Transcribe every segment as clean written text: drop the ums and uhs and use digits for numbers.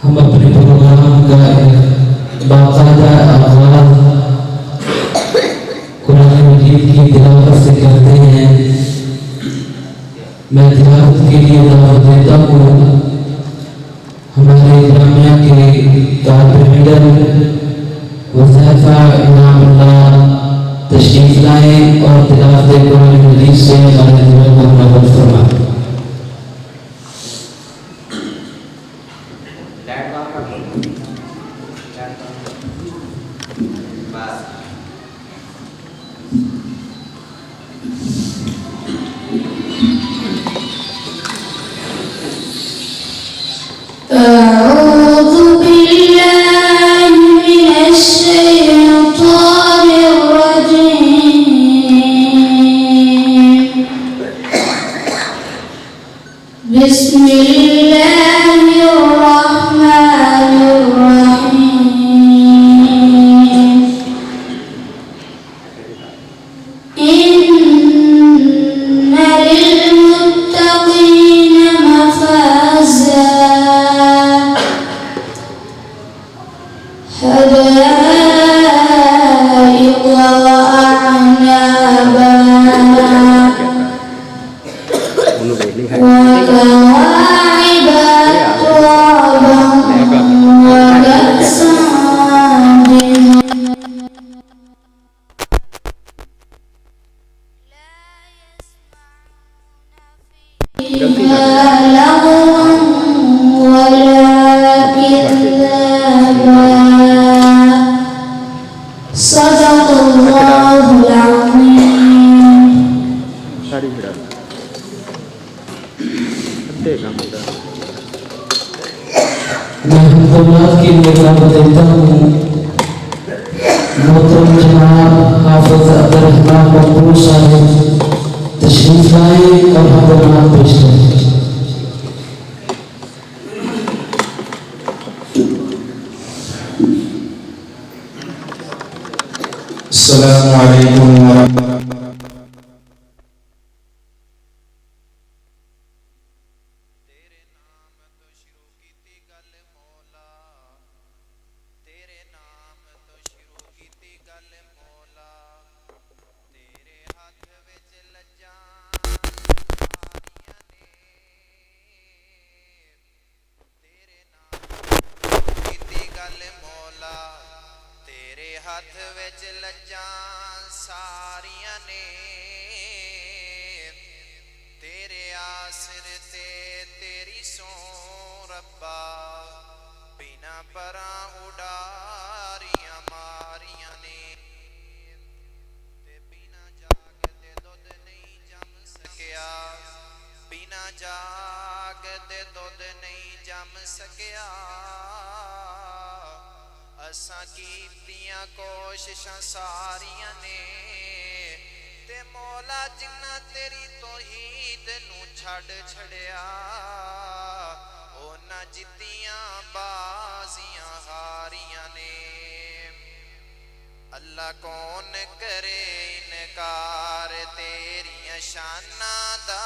ہم اپنے پروگرام کا باقاعدہ آغاز قرآن مجید کی تلاوت سے کرتے ہیں. میں تلاوت کے لیے دعوت دیتا ہوں ہمارے جامعہ کے طالب علم حذیفہ انعام اللہ تشریف لائیں اور تلاوت قرآن مجید سے ہمارے دلوں کو منور فرمائیں. أعوذ بالله من الشيطان الرجيم. بسم الله الرحمن الرحيم. إن للمتقين مفازا حدائق وأعنابا وكواعب أترابا وكأسا دهاقا فيها لغوا ولا كذابا. صدق الله العظيم. میں حکومت کی نگرانی دیتا ہوں محترم جناب حافظ عبدالرحمن مقبول صاحب تشریف لائیں اور حکومت پیش کریں. السلام علیکم ورحمۃ اللہ. ہاتھ وچ لجاں ساریاں نے تیرے آسر تے تیری سوں ربا بنا پراں اڈاریاں ماریاں نے تے بنا جاگ دے دودھ نہیں جم سکیا بنا جاگ دے دودھ نہیں جم سکیا. اساں کیتیاں کوششاں ساریاں نے تے مولا جنہ تیری توحید نو چھڑ چھڑیا اونا جتیاں بازیاں ہاریاں نے. اللہ کون کرے انکار تیریاں شاناں دا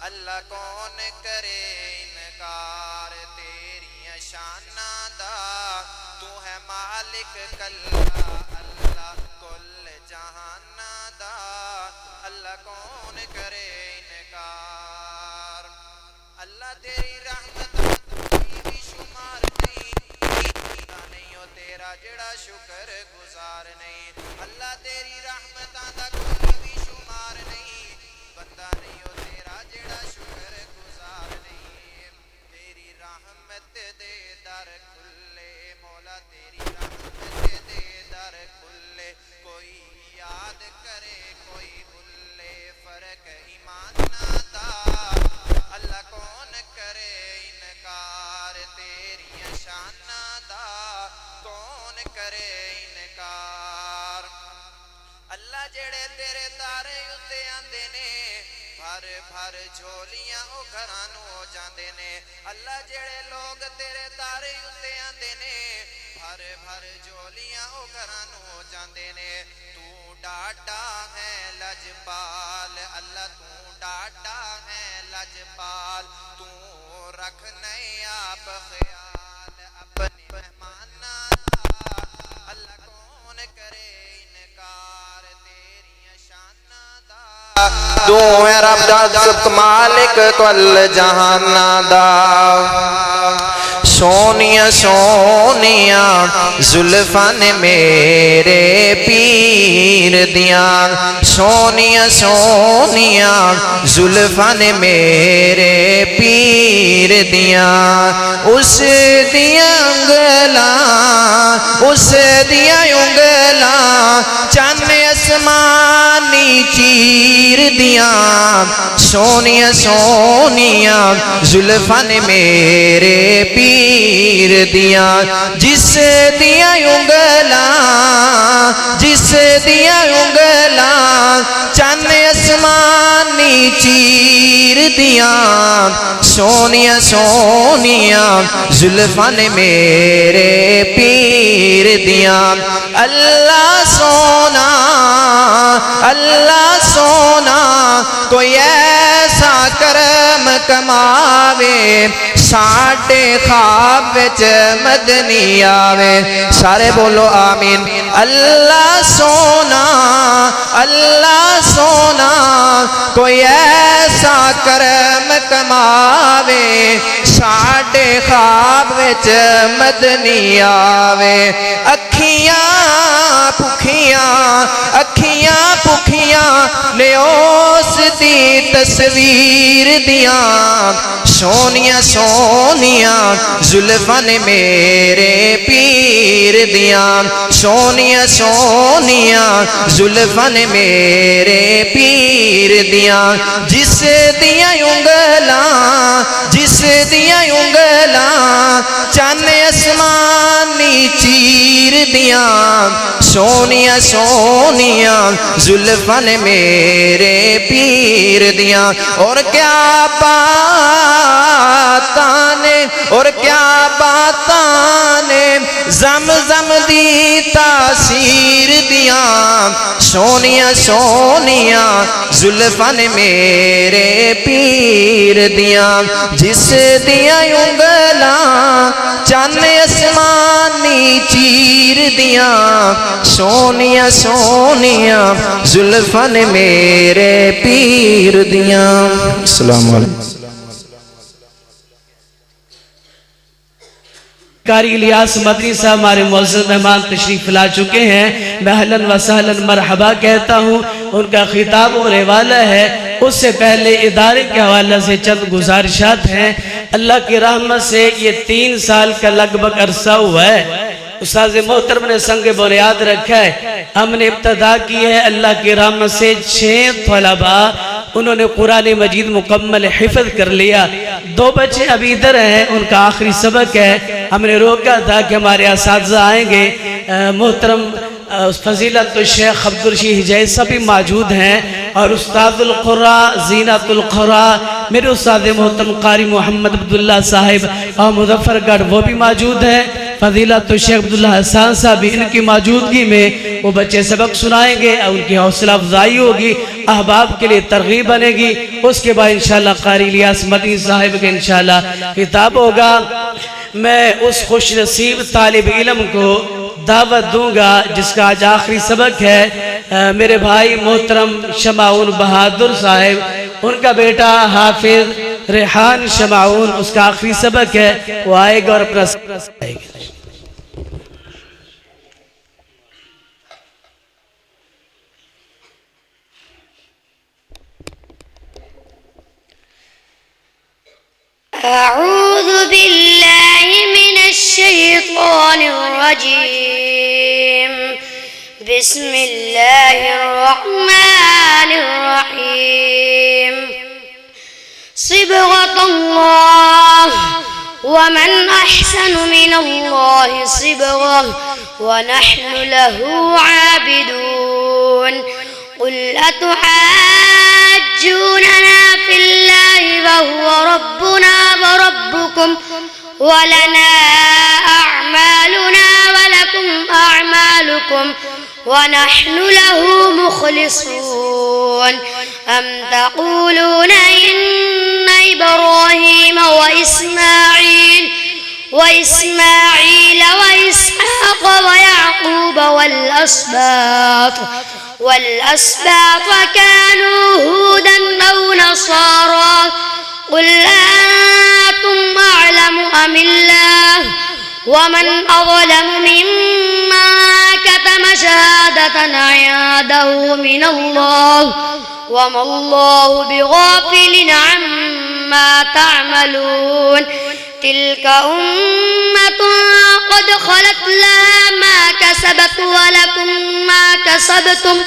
اللہ کون کرے انکار تیریاں شاناں دا. تو ہے مالک کلا اللہ کل جہانا دا اللہ کون کرے انکار. اللہ تیری رحمت کوئی بھی شمار نہیں بندہ نہیں ہو تیرا جڑا شکر گزار نہیں. اللہ تیری رحمتاں دا کوئی بھی شمار نہیں بندہ نہیں ہو تیرا جڑا شکر گزار نہیں. تیری رحمت دے در کھلے مولا تیری رحمت دے در کھلے کوئی یاد کرے کوئی بھولے فرق ایمان دا اللہ کون کرے انکار تیری شاناں دا کون کرے انکار. اللہ جڑے تیرے تارے اتے آندے نے بھر بھر جھولیاں او گھراں نوں ہو جاندے نے. اللہ جڑے لوگ تیرے تارے اتے آندے نے بھر بھر جھولیاں او گھراں نوں ہو جاندے نے. تو ڈاڈا ہے لجپال اللہ تو ڈاڈا ہے لجپال تو رکھنے آپ خیال اپنے مہماناں دا اللہ کون کرے انکار تیری شاناں دا تو ہے رب دا سب مالک کل جہاناں دا سونیاں سونیاں زلفاں نے میرے پیر دیاں سونیاں سونیاں زلفاں نے میرے پیر دیاں اس دیاں انگلاں اس دیاں انگلاں چند اسمانی چیر دیاں سونیاں سونیاں زلفاں نے میرے پیر دیاں جس دیاں انگلاں جس دیاں انگلاں چند اسمانی چیر دیاں سونیاں سونیاں زلفاں نے میرے پیر دیاں اللہ سونا کوئی ایسا کرم کماوے ساڈے خواب وچ مدنی آوے سارے بولو آمین اللہ سونا کوئی ایسا کرم کماوے ساڈے خواب وچ مدنی آوے اکھیاں پکھیاں نے اس دی تصویر دیاں سونیاں سونیاں زلفاں نے میرے پیر دیاں سونیاں سونیاں زلفاں نے میرے پیر دیاں جس دیاں انگلاں چند اسمانی چیر دیاں سونیاں سونیاں زلفاں نے میرے پیر دیاں اور کیا باتاں نے زمزم دی تاثیر دیاں سونیاں سونیاں زلفاں نے میرے پیر دیاں جس دیاں انگلاں چند اسمانی چیر دیاں سونیاں سونیاں زلفاں نے میرے پیر دیاں السلام علیکم قاری الیاس مدنی صاحب ہمارے معزز مہمان تشریف لا چکے ہیں میں اہلاً و سہلاً مرحبا کہتا ہوں ان کا خطاب ہونے والا ہے اس سے پہلے ادارے کے حوالے سے چند گزارشات ہیں اللہ کی رحمت سے یہ 3 سال کا لگ بھگ عرصہ ہوا ہے استاذ محترم نے سنگ بنیاد رکھا ہے ہم نے ابتدا کی ہے اللہ کی رحمت سے 6 طلباء انہوں نے قرآن مجید مکمل حفظ کر لیا 2 بچے ابھی ادھر ہیں ان کا آخری سبق ہے ہم نے روکا تھا کہ ہمارے اساتذہ آئیں گے محترم فضیلت الشیخ عبدالرشید حجیسہ بھی موجود ہیں اور استاد القرآن زینت القرآن میرے استاد محترم قاری محمد عبداللہ صاحب اور مظفر گڑھ وہ بھی موجود ہیں فضیلت الشیخ عبداللہ حسان صاحب بھی ان کی موجودگی میں وہ بچے سبق سنائیں گے اور ان کی حوصلہ افزائی ہوگی احباب کے لیے ترغیب بنے گی اس کے بعد انشاءاللہ قاری الیاس مدنی صاحب کے انشاءاللہ خطاب ہوگا میں اس خوش نصیب طالب علم کو دعوت دوں گا جس کا آج آخری سبق ہے میرے بھائی محترم شمعون بہادر صاحب ان کا بیٹا حافظ ریحان شمعون اس کا آخری سبق ہے وہ آئے گا اور اپنا سبق آئے گا أعوذ بالله من الشيطان الرجيم بسم الله الرحمن الرحيم صبغة الله ومن أحسن من الله صبغة ونحن له عابدون قل أتحاجوننا في الله وهو ربنا وربكم ولنا أعمالنا ولكم أعمالكم ونحن له مخلصون أم تقولون إن إبراهيم وإسماعيل وإسحاق ويعقوب والأسباط كانوا هودا أو نصارى قل أنتم أعلم أم الله ومن أظلم ممن كتم شهادة عنده من الله وما الله بغافل عما تعملون تلك أمة قد خلت لها ما كسبت ولكم ما كسبتم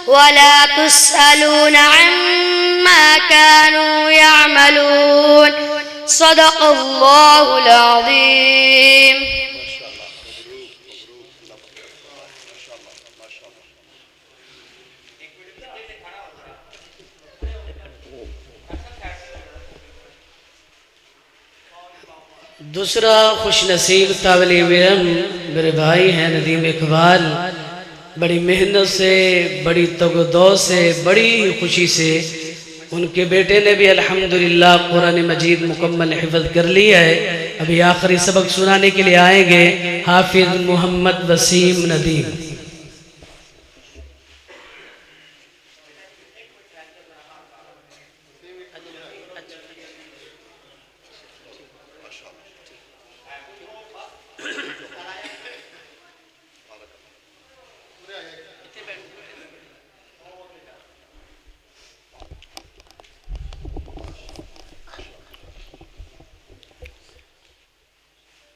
ولا تسألون عما كانوا يعملون صدق الله العظيم. دوسرا خوش نصیب طالب علم میرے بھائی ہیں ندیم اقبال، بڑی محنت سے، بڑی تگدو سے، بڑی خوشی سے ان کے بیٹے نے بھی الحمدللہ قرآن مجید مکمل حفظ کر لیا ہے. ابھی آخری سبق سنانے کے لیے آئیں گے حافظ محمد وسیم ندیم.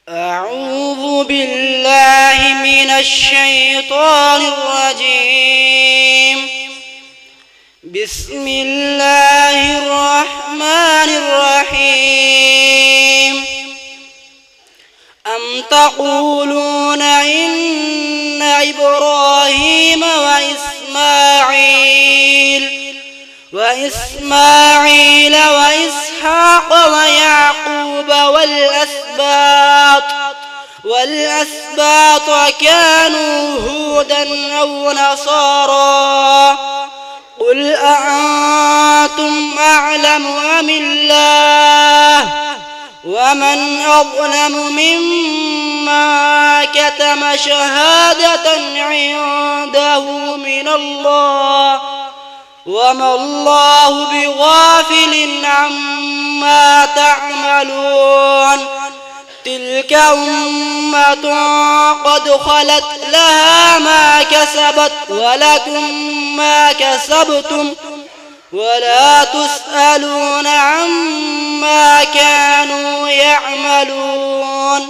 أعوذ بالله من الشيطان الرجيم بسم الله الرحمن الرحيم أم تقولون إن إبراهيم وإسماعيل وإسحاق ويعقوب والأسباط كانوا هودا أو نصارى قل أأنتم أعلم أم الله ومن أظلم ممن كتم شهادة عنده من الله وما الله بغافل عما تعملون تلك أمة قد خلت لها ما كسبت ولكم ما كسبتم ولا تسألون عما كانوا يعملون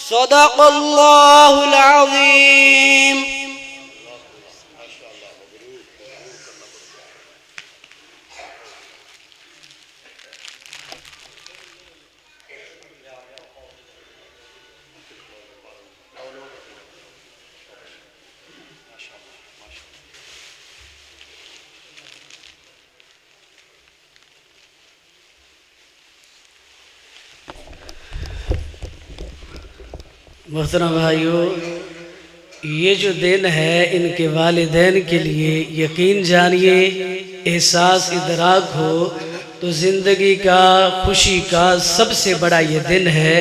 صدق الله العظيم. محترم بھائیو، یہ جو دن ہے ان کے والدین کے لیے یقین جانیے، احساس ادراک ہو تو زندگی کا، خوشی کا سب سے بڑا یہ دن ہے.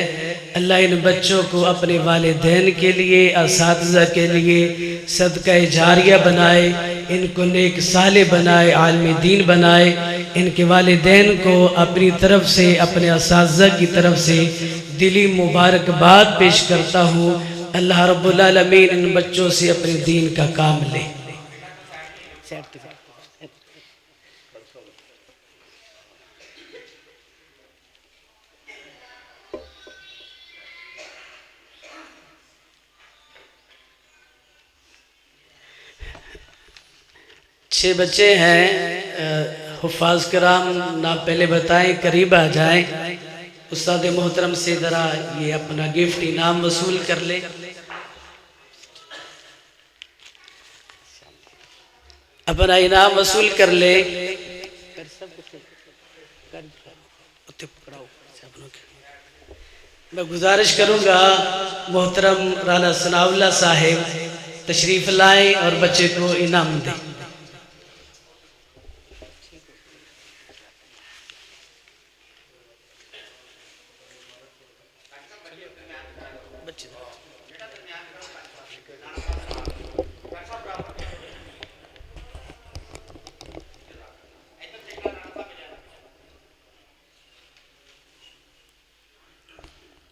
اللہ ان بچوں کو اپنے والدین کے لیے، اساتذہ کے لیے صدقہ جاریہ بنائے، ان کو نیک صالح بنائے، عالم دین بنائے. ان کے والدین کو اپنی طرف سے، اپنے اساتذہ کی طرف سے دلی مبارکباد پیش کرتا ہوں. اللہ رب العالمین ان بچوں سے اپنے دین کا کام لے. چھ بچے ہیں. حفاظ کرام نام پہلے بتائیں، قریب آ جائیں. استاد محترم سے ذرا یہ اپنا گفٹ انعام وصول کر لے. اپنا انعام وصول کر لے. میں گزارش کروں گا محترم رانا ثناء اللہ صاحب تشریف لائیں اور بچے کو انعام دیں.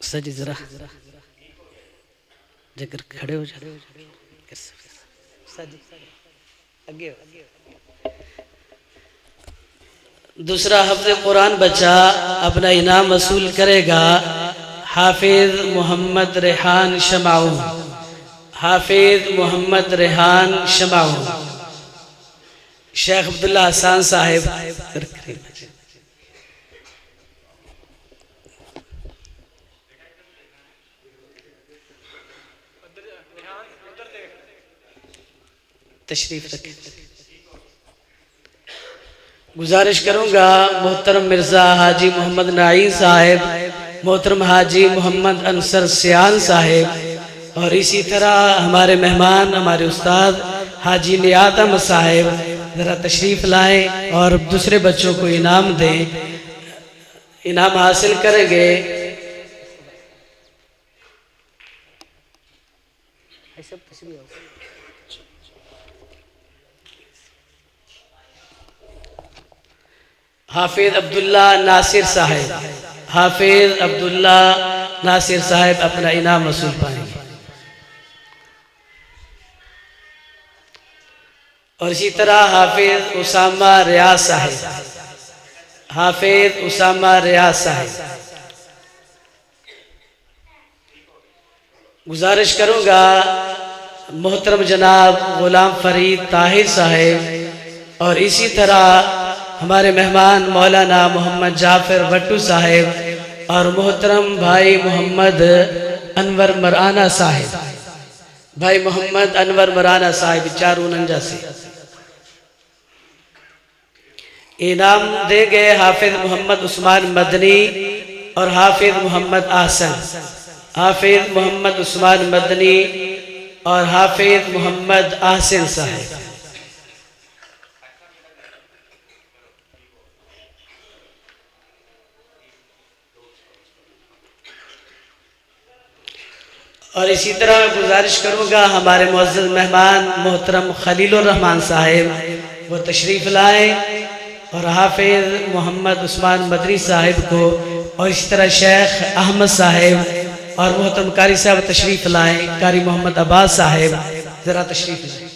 سجی ذرا جگر کھڑے ہو جائے دوسرا حفظ قرآن بچہ اپنا انعام وصول کرے گا حافظ محمد ریحان شمعو، حافظ محمد ریحان شمعو، شیخ عبداللہ حسان صاحب تشریف رکھیں۔ گزارش کروں گا محترم مرزا حاجی محمد نعیم صاحب، محترم حاجی محمد انصر سیان صاحب، اور اسی طرح ہمارے مہمان ہمارے استاد حاجی نیات احمد صاحب ذرا تشریف لائیں اور دوسرے بچوں کو انعام دیں، انعام حاصل کریں گے۔ حافظ عبداللہ ناصر صاحب، حافظ عبداللہ ناصر صاحب اپنا انعام وصول پائیں گے۔ اور اسی طرح حافظ اسامہ ریاض صاحب، حافظ اسامہ ریاض صاحب۔ گزارش کروں گا محترم جناب غلام فرید طاہر صاحب، اور اسی طرح ہمارے مہمان مولانا محمد جعفر وٹو صاحب اور محترم بھائی محمد انور مرانہ صاحب، بھائی محمد انور مرانہ صاحب چاروں ننجا سے انعام دے گئے حافظ محمد عثمان مدنی اور حافظ محمد احسن، حافظ محمد عثمان مدنی اور حافظ محمد احسن صاحب۔ اور اسی طرح گزارش کروں گا ہمارے معزز مہمان محترم خلیل الرحمن صاحب وہ تشریف لائیں، اور حافظ محمد عثمان مدنی صاحب کو، اور اسی طرح شیخ احمد صاحب اور محترم قاری صاحب تشریف لائیں، قاری محمد عباس صاحب ذرا تشریف لائیں۔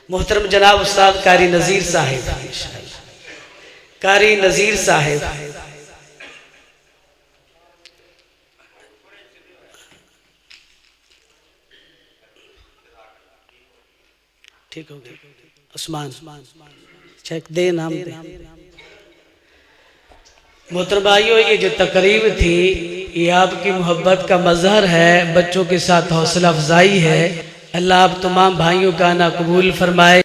محترم جناب استاد قاری نذیر صاحب، قاری نذیر صاحب، ٹھیک ہو گیا عثمان چیک دے نام دے۔ محترم بھائیو، یہ جو تقریب تھی یہ آپ کی محبت کا مظہر ہے، بچوں کے ساتھ حوصلہ افزائی ہے۔ اللہ آپ تمام بھائیوں کا نا قبول فرمائے۔